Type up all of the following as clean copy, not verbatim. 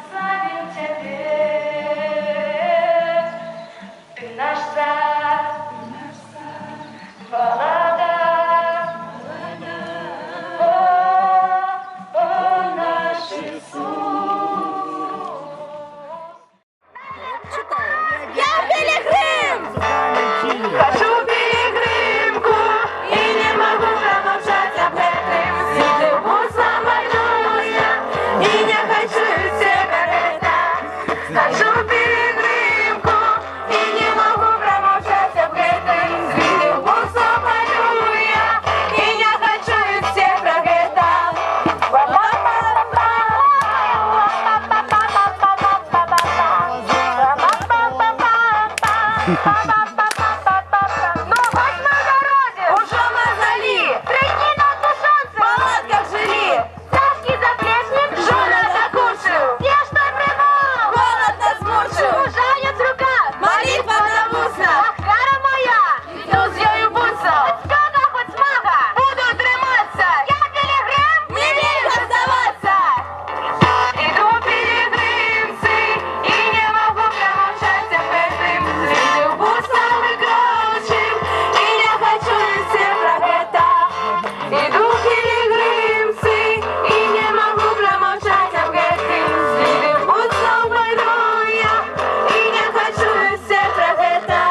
славим Тебе. Ты наш царь, Баллада, о, наш Иисус. Я пилигрим! Хочу пилигримку и не могу промолчать об этом. Сидеву самолюя и не хочу себя это. Хочу пилигримку и не могу промолчать об этом. Сидеву самолюя и не хочу себя это. Ну, хоть на дороге! Уже мозоли! Прикинь на то солнце! В палатках жили! Ставки заплеснет, жена закушал! Я что придумал? Голод нас мучил! Мужанец рука! Молитва на устах! Кара моя! Иду с ею буцал! Сколько хоть смага! Буду триматься! Я пилигрим! Не вельга сдаваться! Иду пилигримцы и не могу промолчать об этом. Среди бусов и грочих и не хочу все про это. Иду пилигримцы и не могу промолчать об этом. Среди бусов пойду я и не хочу все про это.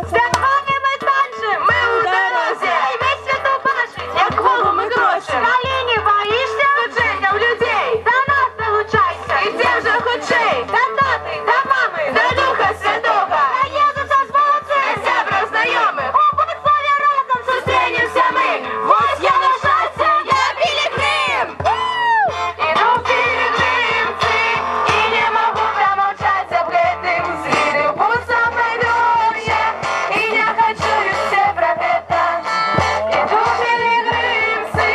Святами мы танцем, мы у дорозе, и весь святу башень, як голову мы гроши. Колени боишься? Тут Женя у людей, до нас долучайся, и тем же худшей, до таты, до мамы, до Духа Святого. А Єзуса з вулиці, сябра знайомих, у Богослові разом зустрінемся ми. Ось я на шансе, я пилигрим. Иду в пилигримцы и не могу промолчать об этом. Среди бусов пойду я и не хочу все про это. Иду в пилигримцы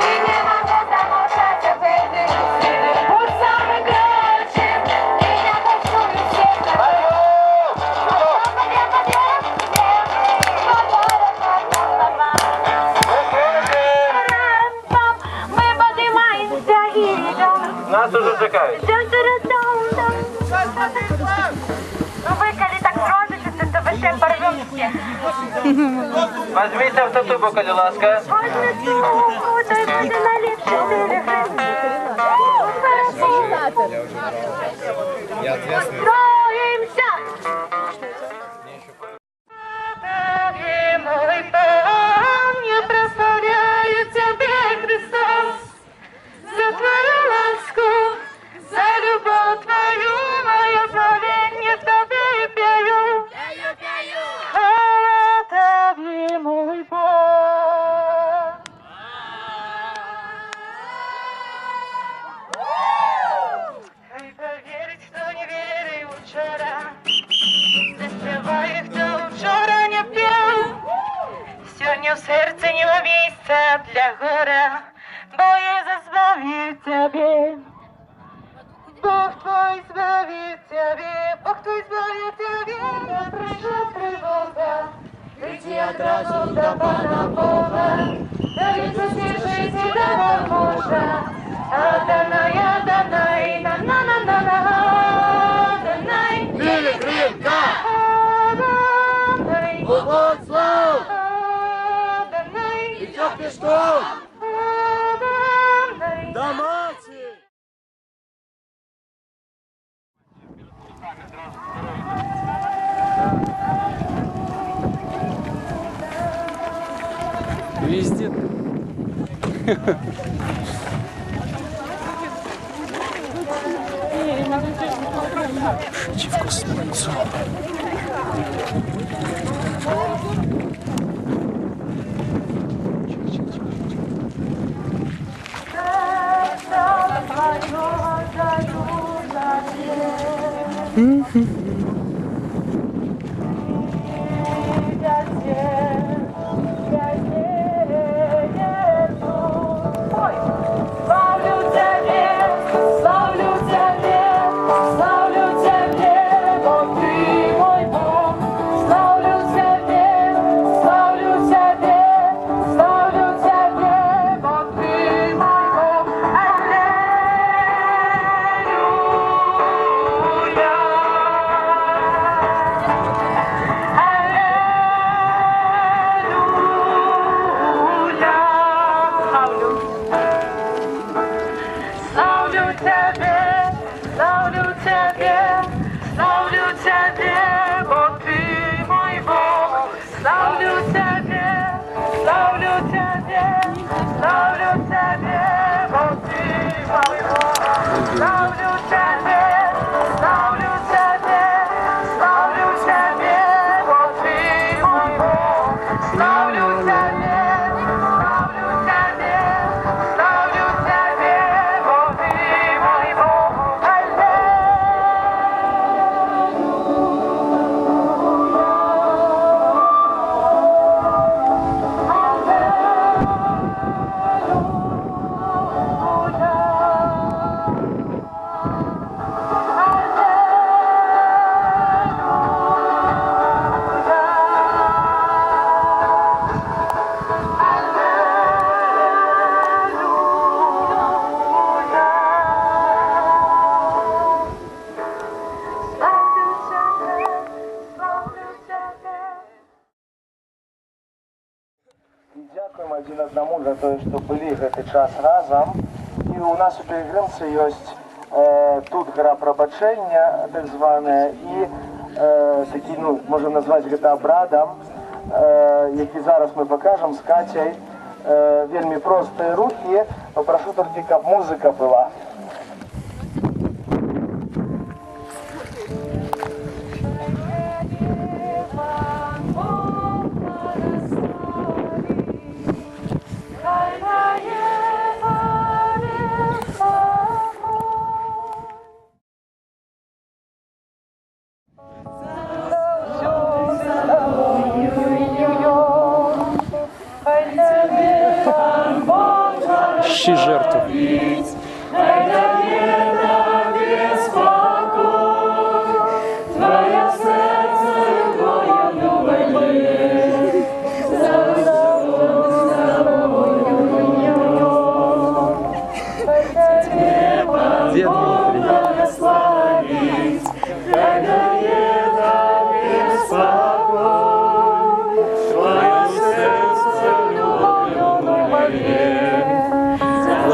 и не могу промолчать об этом. Среди бусов и грочих и не хочу все про это. Мы поднимаемся и идем. Нас уже чекають. Ну вы, коли так дрожите, то вообще порвем все. Возьміть автоту, будь ласка. Возьми сумку, дай буде наліпше пилигрим. Строимся! Мой Пан, я прославляю Тебя, Христос, за Твою ласку, за любовь Твою, мое славение Тебе пою. Хвала Тебе, мой Бог. Хай поверить, хто не вірив вчора, заспіває, хто вчора не п'яв. Сьогодні в серці нема місця для горя, бо Єзус збавив Тебе. Бог Твой збавив Тебе, Бог Твой збавив Тебе, я прийшов тривога. Прийти одразу до Пана Бога, да Він заслужить і допоможе. Адонай, Адонай, на-на-на-на-на, Адонай. Пилигримка! Адонай, Богослов! Адонай, Идет пешком! Адонай. Домати! Везде. Славлю Тебе, бо Ты мой Бог, славлю Тебе. Дякуємо один одному за те, що були гэты час разом. І у нас у Пілігримці є тут гра пробачення, так звана, і такий, ну, можемо назвати гэта обрадом, який зараз ми покажемо з Катей. Вельми прості рухи, попрошу тільки, щоб музика була. Щи жертву. Дед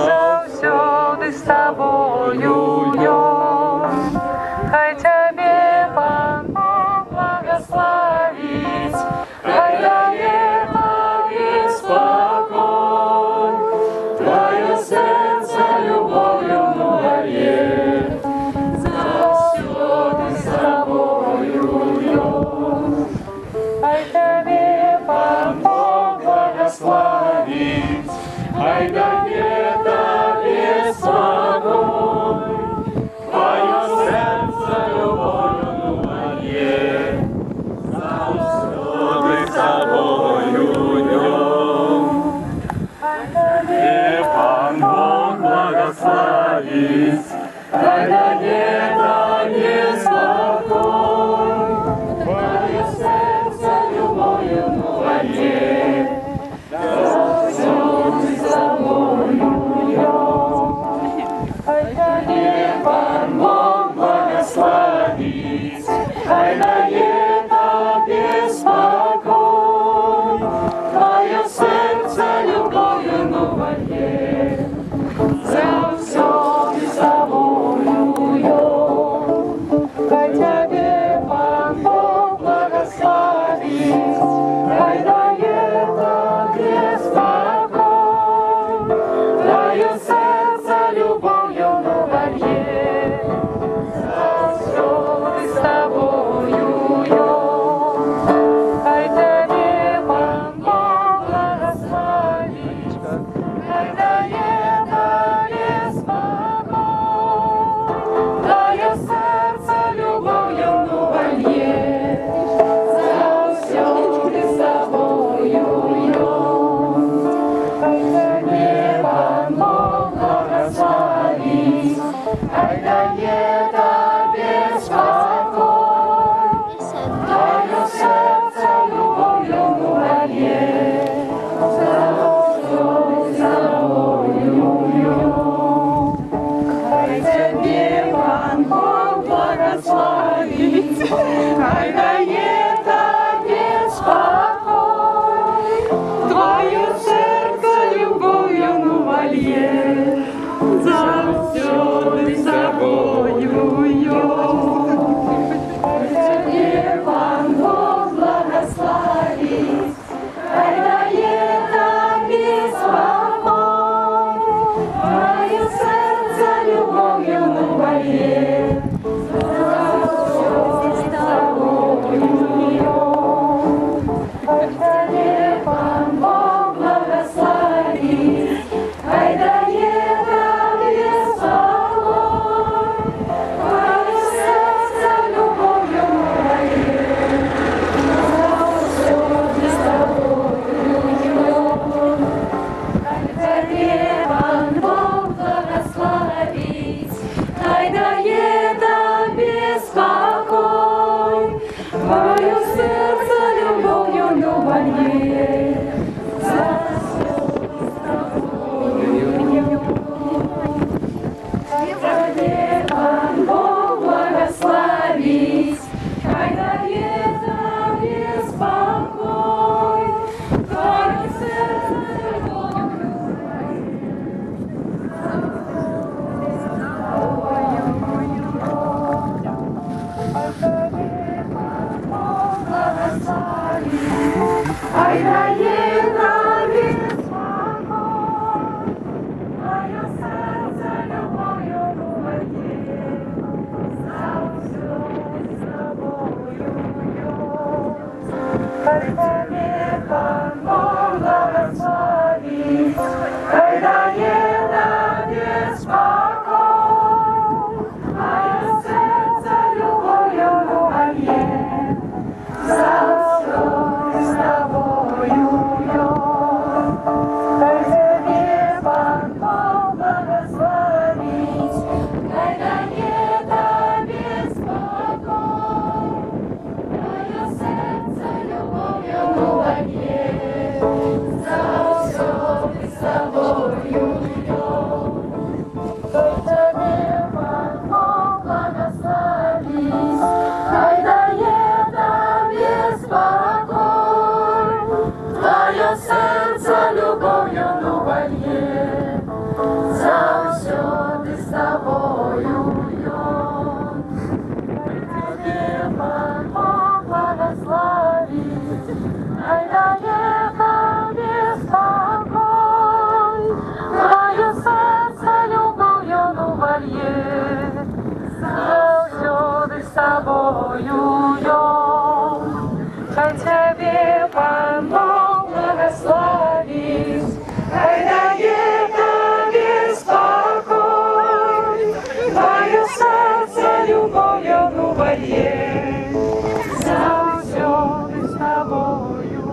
Завсюди з тобою йом, хай тебе Пан Бог благословить, хай дає тобі спокой, твоє серце любов'ю моє, завсюди з тобою йом, хай тебе Пан Бог благословить, хай дає тобі спокой, твоє серце любов'ю моє, завсюди з тобою йом. Хай тобі Пан Бог благословить, хай дає тобі спокой, твоє серце любов'ю моє, завсюди з тобою йом. Хай тобі Пан Бог благословить, хай дає тобі спокой, твоє серце любов'ю моє, завсюди з тобою йом. Хай тобі Пан Бог благословить, хай дає тобі спокой, твоє серце любов'ю моє, завсюди з тобою йом. Хай тобі Пан Бог благословить, хай дає тобі спокой, твоє серце любов'ю моє, завсюди з тобою йом. Хай тобі Пан Бог благословить, хай дає тобі спокой, твоє серце любов'ю моє, завсюди з тобою йом. Хай тобі Пан Бог благословить, хай дає тобі спокой, твоє серце любов'ю моє, завсюди з тобою йом. Хай тобі Пан Бог благословить, хай дає тобі спокой, твоє серце любов'ю моє, завсюди з тобою йом. Хай тобі Пан Бог благословить, хай дає тобі спокой, твоє серце любов'ю моє, завсюди з тобою йом. Хай тобі Пан Бог благословить, хай дає тобі спокой, твоє серце любов'ю моє, хай дає тобі спокій, моє серце любов'ю моє, завжди з тобою. Хай тобі Пан Бог благословить, хай дає тобі спокій, моє серце любов'ю моє, завжди з тобою. Хай тобі Пан Бог благословить, хай дає тобі спокій, моє серце любов'ю моє, завжди з тобою. Хай тобі Пан Бог благословить, хай дає тобі спокій, твоє серце любов'ю моє, завжди з тобою. Пан Бог благословить, хай дає тобі спокій, твоє серце любов'ю моє, завжди з тобою. Хай тебе Пан Бог благословить, хай дає тобі спокій, твоє серце любов'ю моє, завжди з тобою.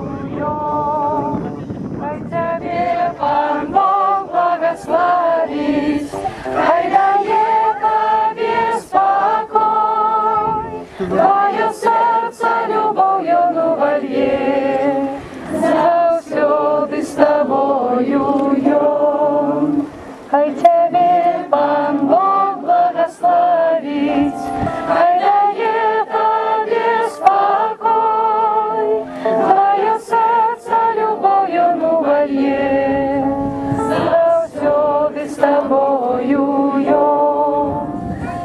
Хай тебе Пан Бог благословить, хай дає тобі спокій, твоє серце любов'ю моє, завжди з тобою. Хай тебе Пан Бог благословить, хай дає тобі спокій, твоє серце любов'ю моє, завжди з тобою.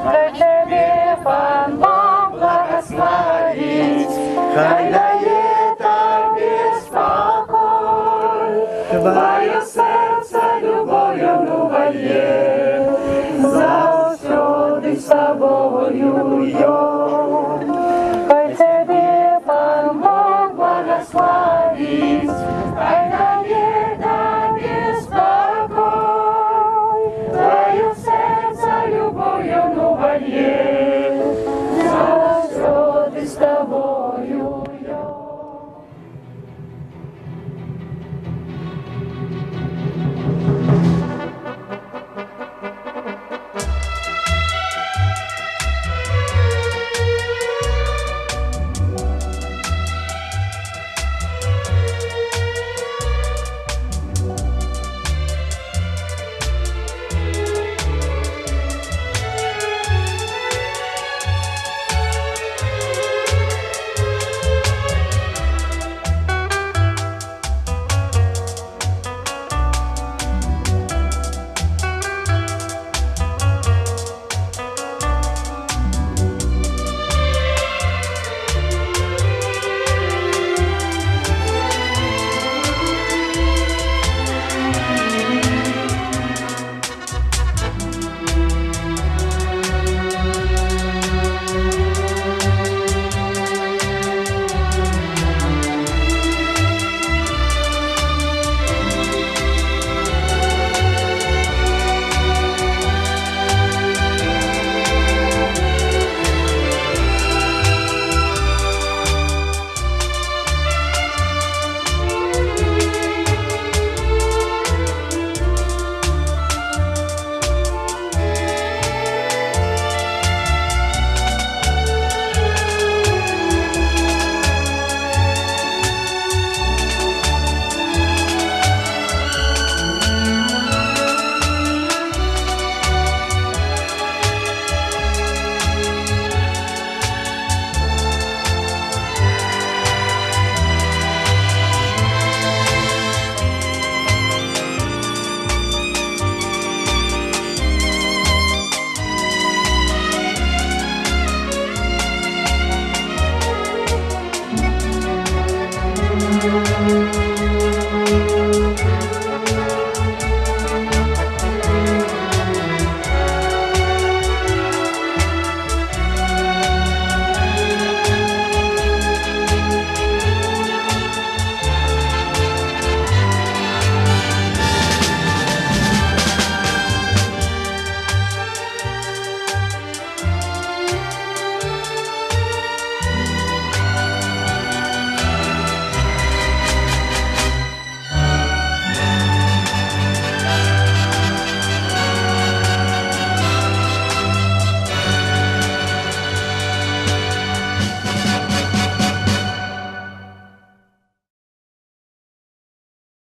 Хай тебе Пан Бог благословить, хай дає тобі спокій, твоє серце любов'ю моє, завжди з тобою.